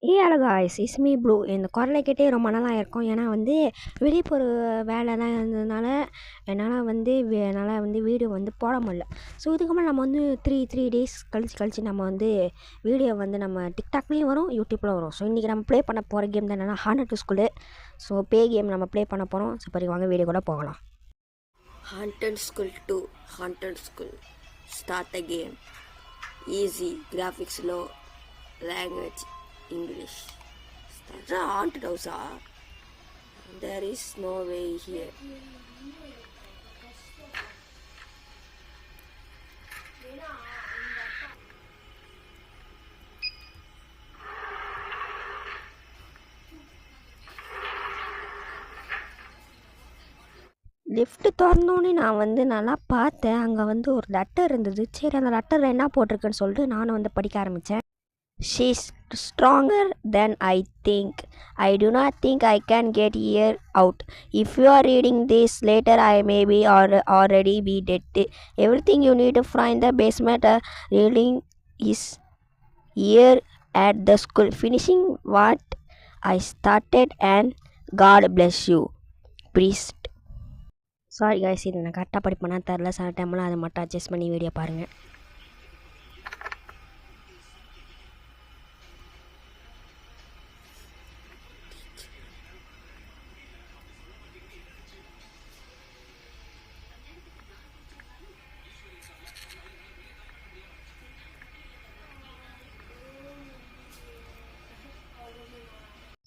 Hello guys, it's me blue. இந்த குரலை கேட்டே ரொம்ப நாளாக இருக்கும். ஏன்னா வெளியே போகிற வேலைலாம் இருந்ததுனால என்னால் வீடியோ போட முடியல. ஸோ இதுக்கப்புறம் நம்ம த்ரீ டேஸ் கழிச்சு நம்ம வீடியோ நம்ம டிக்டாக்லேயும் வரும், யூடியூப்லேயும் வரும். ஸோ இன்றைக்கி நம்ம ப்ளே பண்ண போகிற கேம் தான் என்னென்னா ஹாண்டட் ஸ்கூலு. ஸோ பே கேம் நம்ம ப்ளே பண்ண போகிறோம். ஸோ பரி வாங்க வீடியோ கூட போகலாம். Haunted School 2, Haunted School. Start the game. Easy, graphics low, language English. Start a haunted house. There is no way here. Lift திறந்தோன்னே நான் நல்லா பார்த்தேன். அங்கே ஒரு லெட்டர் இருந்தது. சரி, அந்த லெட்டரில் என்ன போட்டிருக்குன்னு சொல்லிட்டு நானும் படிக்க ஆரம்பித்தேன். She's stronger then I think. I do not think I can get here out. If you are reading this later, I may be already be dead. Everything you need to find the basement reading is here at the school. Finishing what I started, and God bless you. Priest. Sorry guys, இது நான் கரெக்டாக படிப்பேனா தெரில. சில டைம்லாம் அதை மட்டும் adjust பண்ணி video பாருங்கள்.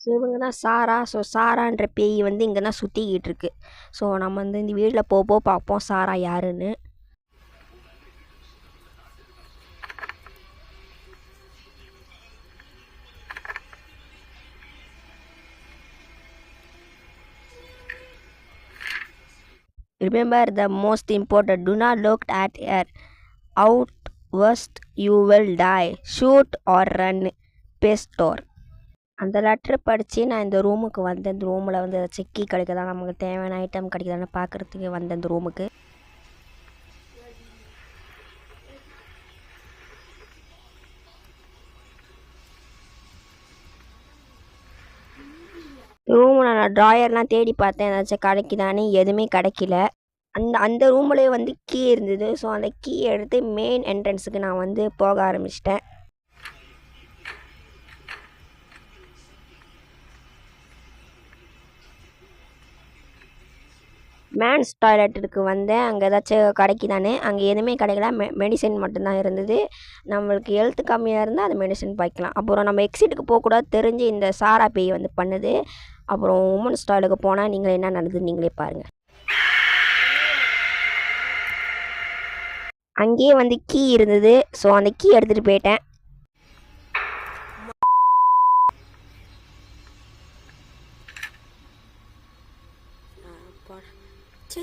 ஸோ இவங்க தான் சாரா. ஸோ சாரான்ற பேய் இங்கே தான் சுற்றிக்கிட்டு இருக்கு. ஸோ நம்ம இந்த வீட்டில் போக பார்ப்போம் சாரா யாருன்னு. Remember the most important, do not look at her. Out worst you will die. Shoot or run. Pestor. அந்த லெட்ரு படித்து நான் இந்த ரூமுக்கு வந்தேன். இந்த ரூமில் ஏதாச்சும் கீ கிடைக்குதா, நமக்கு தேவையான ஐட்டம் கிடைக்குதான்னு பார்க்குறதுக்கு வந்தேன் இந்த ரூமுக்கு. ரூமில் நான் ட்ராயர்லாம் தேடி பார்த்தேன் ஏதாச்சும் கிடைக்குதான்னு. எதுவுமே கிடைக்கல. அந்த ரூம்லேயே கீ இருந்தது. ஸோ அந்த கீ எடுத்து மெயின் என்ட்ரன்ஸுக்கு நான் போக ஆரம்பிச்சிட்டேன். மேன்ஸ் டாய்லெட்டுக்கு வந்தேன். அங்கே ஏதாச்சும் கிடைக்குதானே. அங்கே எதுவுமே கிடைக்கல. மெடிசன் மட்டும்தான் இருந்தது. நம்மளுக்கு ஹெல்த் கம்மியாக இருந்தால் அது மெடிசன் பாய்க்கலாம். அப்புறம் நம்ம எக்ஸிட்டுக்கு போகக்கூடாது தெரிஞ்சு இந்த சாரா பேய் பண்ணுது. அப்புறம் உமன்ஸ் டாய்லெட்டுக்கு போனால் நீங்கள் என்ன நடந்தது நீங்களே பாருங்கள். அங்கேயே கீ இருந்தது. ஸோ அந்த கீ எடுத்துகிட்டு போயிட்டேன். Say.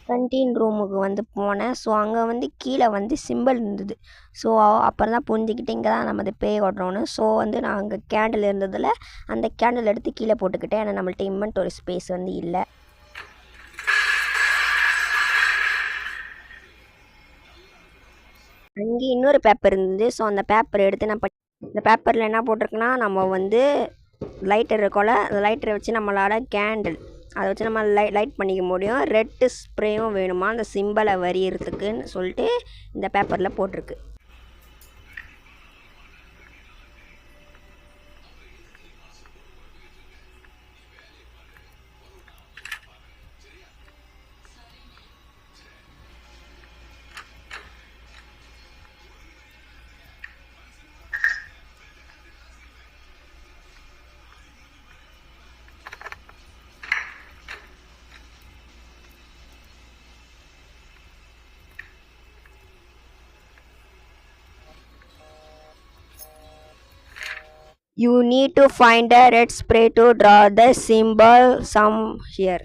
கண்டீன் ரூமுக்கு போனேன். ஸோ அங்கே கீழே சிம்பிள் இருந்தது. ஸோ அப்புறம் தான் புரிஞ்சுக்கிட்டு இங்கே தான் நம்ம பேய் ஓடுறோன்னு. ஸோ நான் அங்கே கேண்டில் இருந்ததில் அந்த கேண்டில் எடுத்து கீழே போட்டுக்கிட்டேன். ஏன்னா நம்மள்ட்ட இன்வென்டரி ஸ்பேஸ் இல்லை. அங்கே இன்னொரு பேப்பர் இருந்தது. ஸோ அந்த பேப்பர் எடுத்து நான் இந்த பேப்பரில் என்ன போட்டிருக்குன்னா, நம்ம லைட்டர் இருக்கோல, அந்த லைட்டரை வச்சு நம்மளால் கேண்டில் அதை வச்சு நம்ம லைட் பண்ணிக்க முடியும். ரெட்டு ஸ்ப்ரேயும் வேணுமா அந்த சிம்பிளை வரையறதுக்குன்னு சொல்லிட்டு இந்த பேப்பரில் போட்டிருக்கு. You need to find a red spray to draw the symbol some here.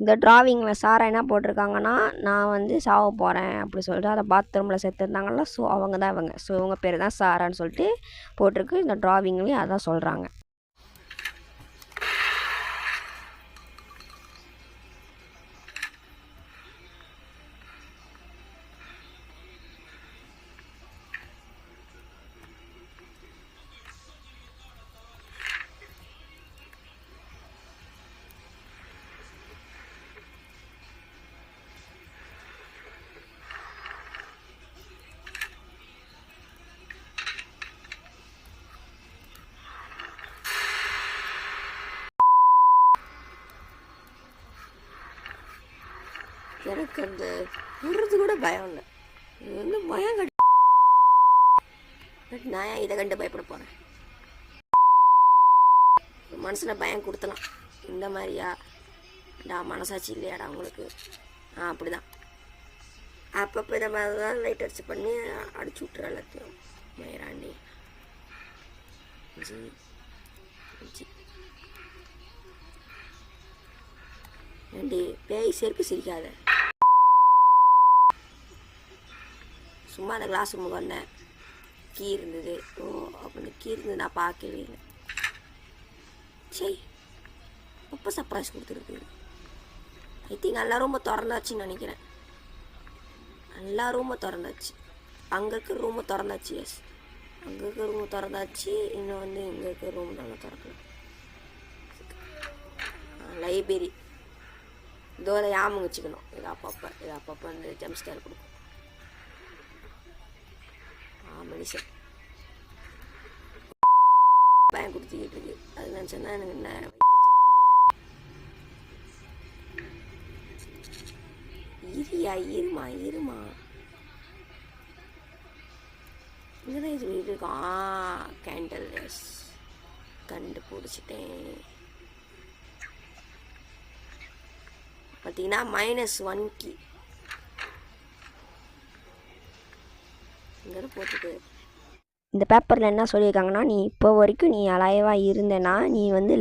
இந்த டிராவிங்கில் சாரா என்ன போட்டிருக்காங்கன்னா, நான் வந்து சாவ போகிறேன் அப்படி சொல்லிட்டு அதை பாத்ரூமில் செத்துருந்தாங்கல்ல, ஸோ அவங்க தான் இவங்க. ஸோ இவங்க பேர் தான் சாரான்னு சொல்லிட்டு போட்டிருக்கு. இந்த டிராவிங்லேயும் அதான் சொல்கிறாங்க. எனக்கு அந்த விடுறது கூட பயம் இல்லை. இது வந்து பயம் கட்டி நான் ஏன் இதை கண்டு பயப்பட போகிறேன்? மனசில் பயம் கொடுத்தலாம். இந்த மாதிரியா மனசாட்சி இல்லையாடா உங்களுக்கு? அப்படிதான் அப்பப்போ இந்த மாதிரி தான் லைட் அடிச்சு பண்ணி அடிச்சு விட்டுற எல்லாத்தையும். மயிராண்டி ஜி ஜி ஏண்டி பேய் செருப்பு சிரிக்காத. சும்மா அந்த கிளாஸ் ரூமுக்கு வந்தேன், கீ இருந்தது. ஓ அப்படின்னு கீ இருந்தது நான் பார்க்கவே இல்லை. சரி ரொம்ப சர்ப்ரைஸ் கொடுத்துருக்கு. ஐ திங்க் எல்லா ரூமும் திறந்தாச்சுன்னு நினைக்கிறேன். எல்லா ரூமும் திறந்தாச்சு. அங்கே இருக்க ரூமை திறந்தாச்சு. எஸ், அங்கே இருக்க ரூமை திறந்தாச்சு. இன்னும் வந்து இங்கே இருக்க ரூம் நல்லா திறக்கல. லைப்ரரி இதோ அதை ஞாபகம் வச்சுக்கணும். இது அப்பப்போ வந்து ஜம்ப் ஸ்கேர் கொடுக்கும். மனுஷன் பயம் கொடுத்துக்கிட்டு இருக்கு. அது நினச்சேன்னா எனக்கு என்ன இருமா இங்கதான் இது இருக்கும். கேண்டல். எஸ், கண்டுபிடிச்சிட்டேன். பார்த்தீங்கன்னா -1 கீ இங்கே போட்டுட்டு இந்த பேப்பரில் என்ன சொல்லியிருக்காங்கன்னா, நீ இப்போ வரைக்கும் நீ அலைவாக இருந்தேன்னா நீ வந்து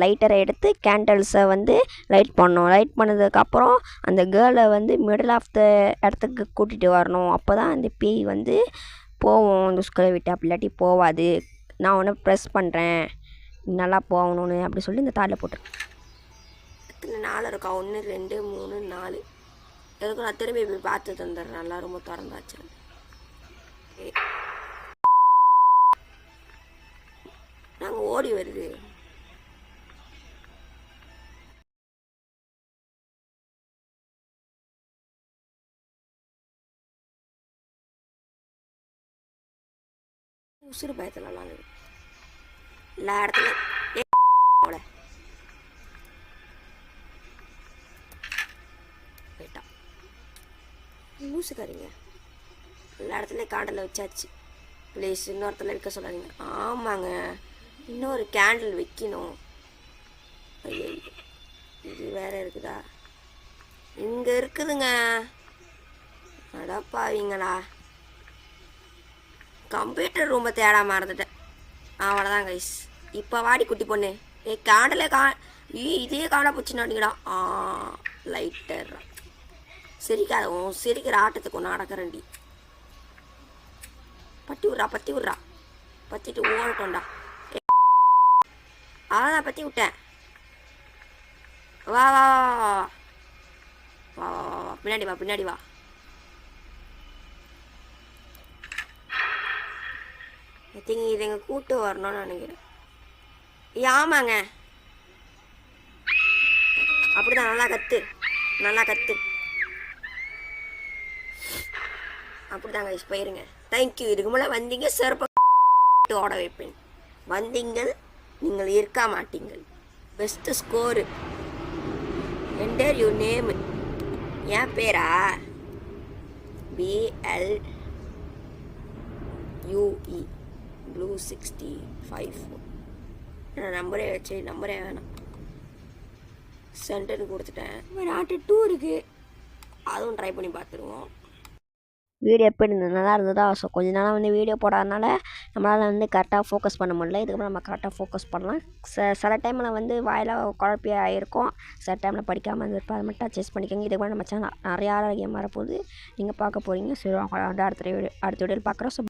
லைட்டரை எடுத்து கேண்டல்ஸை வந்து லைட் பண்ணணும். லைட் பண்ணதுக்கப்புறம் அந்த கேர்ளை வந்து மிடில் ஆஃப் த இடத்துக்கு கூட்டிகிட்டு வரணும். அப்போ தான் அந்த பேய் வந்து போவோம் இந்த ஸ்கூலை விட்டு. அப்படி இல்லாட்டி போவாது. நான் உன்னை ப்ரெஸ் பண்ணுறேன், நல்லா போகணுன்னு அப்படி சொல்லி இந்த தாளில் போட்டுருக்கேன். எத்தனை 4 இருக்கா? 1 2 3 4. எதுக்கும் நான் திரும்பி போய் பார்த்து தந்துடுறேன். நல்லா ரொம்ப திறந்தாச்சு. நாங்கள் ஓடி வருது. உசுறு பயத்தில் எல்லா இடத்துல போயிட்டான் லூசுக்காரிங்க. எல்லா இடத்துலையும் கேண்டில் வச்சாச்சு. ப்ளீஸ் இன்னொருத்தல இருக்க சொல்லாதீங்க. ஆமாங்க, இன்னொரு கேண்டில் வைக்கணும். ஐயோ, இது வேற இருக்குதா? இங்கே இருக்குதுங்க. அடப்பாவீங்களா, கம்ப்யூட்டர் ரூமை தேடாம மறந்துட்டேன். அவ்வளோதான் கைஸ். இப்போ வாடி குட்டி பொண்ணு. கேண்டிலே இதே காண போச்சுன்னாடிங்கடா. லைட்டர் சிரிக்காத. சிரிக்கிற ஆட்டத்துக்கு ஒன்று நடக்கிறேன்டி. பத்தி விட்றா பத்திட்டு ஓடட்டோண்டா. அதான் பற்றி விட்டேன். வா வா வா வா வா வா பின்னாடி வா. ஐ திங்க் இது எங்கள் கூட்டு வரணும்னு நினைக்கிறேன். ஆமாங்க, அப்படிதான். நல்லா கத்து. அப்படிதாங்க போயிருங்க. தேங்க்யூ. இதுக்கு மேலே வந்தீங்க சிறப்பு ஓட வைப்பேன். வந்தீங்கள், நீங்கள் இருக்க மாட்டீங்கள். Best score. Enter you name. என் பேரா BLUE ப்ளூ 65. நான் நம்பரே வேணாம். சென்டர்னு கொடுத்துட்டேன். நாட்டு 2 இருக்குது, அதுவும் ட்ரை பண்ணி பார்த்துருவோம். வீடியோ எப்படி இருந்தது, நல்லா இருந்ததா? ஸோ கொஞ்ச நாளாக வந்து வீடியோ போடாதனால நம்மளால் வந்து கரெக்டாக ஃபோக்கஸ் பண்ண முடியல. இதுக்கப்புறம் நம்ம கரெக்டாக ஃபோக்கஸ் பண்ணலாம். சில டைமில் வந்து வாயில் குழப்பி ஆகிருக்கும், சில டைமில் படிக்காமல் இருந்திருப்போம். அதை மட்டும் அட்ஜஸ்ட் பண்ணிக்கோங்க. இதுக்கப்புறம் நம்ம சேனல் நிறையா கேம் வரப்போகுது, நீங்கள் பார்க்க போகிறீங்க. சரி, அவங்க வந்து அடுத்த வீடியோவில் பார்க்குறோம். ஸோ